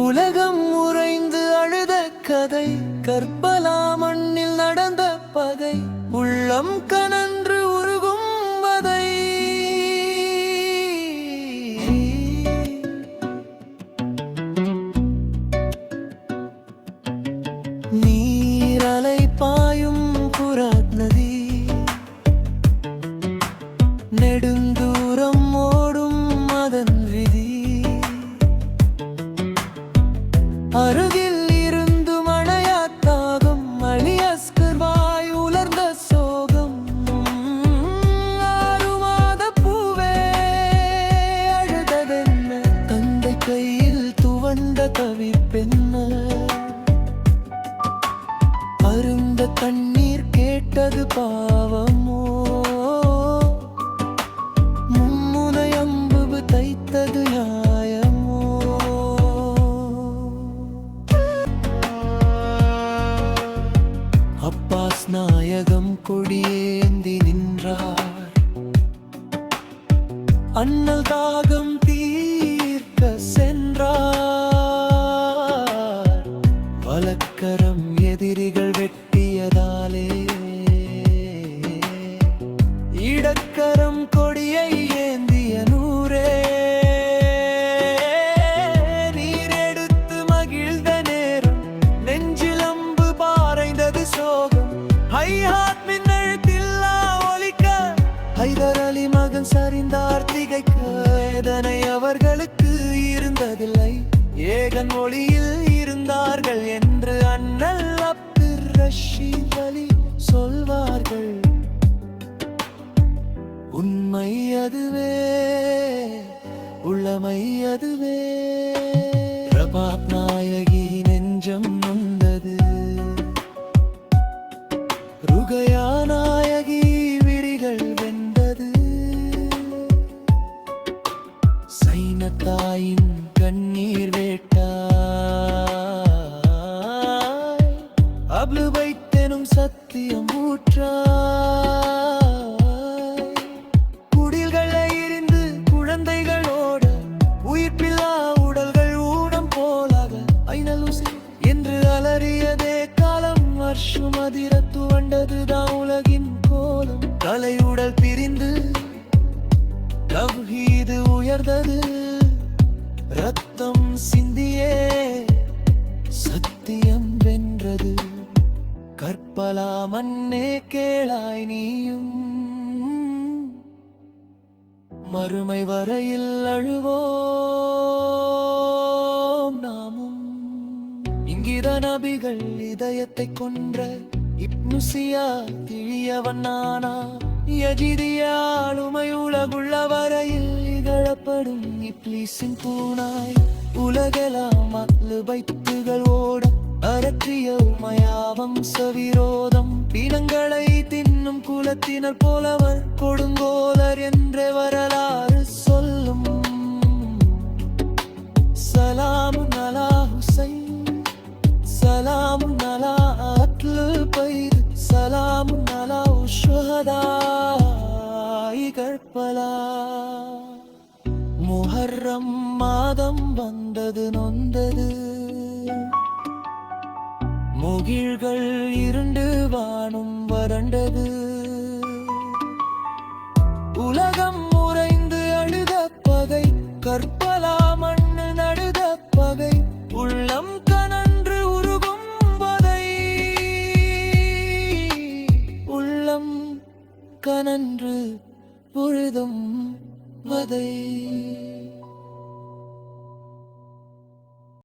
உலகம் உறைந்து அழுத கதை, கற்பலா மண்ணில் நடந்த பகை, உள்ளம் கனன்று உருகும் வதை. நீரலை பாயும் புராத் நதி, நெடுந்தூரம் ஓடும் அதன் விதி. அருகில் இருந்து மழையாத்தாகும் அழியஸ்கர்வாய் உலர்ந்த சோகம். 6 மாத பூவே அழுததென்ன, தந்தை கையில் துவண்ட தவிப்பென்ன. அருந்த தண்ணீர் கேட்டது பாவமோ, மும்முனை அம்பு தைத்தது நியாயமோ. அப்பாஸ் நாயகம் கொடியேந்தி நின்றார், அண்ணல் தாகம் தீர்க்க சென்றார். வலக்கரம் எதிரிகள் வெட்டியதாலே, இடக்கரம் கொடியை ஏந்திய நூரே. நீர் எடுத்து மகிழ்ந்த நேரம், நெஞ்சில் அம்பு பாறைந்தது சோகம். ஹைஹாத் மின்னழுத்தில்லா ஒலிக்க, ஹைதர் அலி மகன் சரிந்தார் திகைக்க. வேதனை அவர்களுக்கு இருந்ததில்லை, ஏகன் ஒளியில் இருந்தார்கள் என்று அண்ணல் அப்துர் ரஷீத் அலி சொல்வார்கள். உண்மை அதுவே, உள்ளமை அதுவே. பிரபாத் நாயகி நெஞ்சம் நொந்தது, ருகயா நாயகி விழிகள் வெந்தது. சைனத்தாயின் கண்ணீர் வேட்டாய், அப்ளு வைத்தெனும் சத்தியம் ஊற்றாய். குடில்களை எரிந்து குழந்தைகளோட, உயிர்ப்பில்லா உடல்கள் ஊனம் போலாக. ஐநல் உசை என்று அலறியதே காலம், வருஷம் அதிர துவண்டதுதான் உலகின் கோலம். தலையுடல் பிரிந்து தவ்ஹீது உயர்ந்தது, ரத்தம் சிந்தியே சத்தியம் வென்றது. கற்பலா மண்ணே கேளாய் நீயும், மறுமை வரையில் அழுவோம் நாமும். இங்கித நபிகள் இதயத்தை கொன்ற இப்னு சியாத் திழியவன் நானா. யஜிதிய ஆளுமை உலகுள்ள வரையில் இகழப்படும் இப்லீஸின் பூனாய். உலகெல்லாம் அக்லு பைத்துகள் ஓட அரற்றிய உமையாவம் சவிரோதம். பிணங்களை தின்னும் குலத்தினர் போலவர் கொடுங்கோலர் என்றே வரலாறு சொல்லும். சலாமுன் அலா ஹுசைன், சலாமுன் அலா அத்லு பைத், சலாமுன் அலா ஷுஹதாஇ கர்பலா. முஹர்ரம் மாதம் வந்தது நொந்தது, முகில்கள் இருண்டு வானும் வறண்டது. உலகம் உறைந்து அழுத பகை, கற்பலா மண்ணு நடுத பகை, உள்ளம் கனன்று உருகும் வதை. உள்ளம் கனன்று பொழுதும் வதை.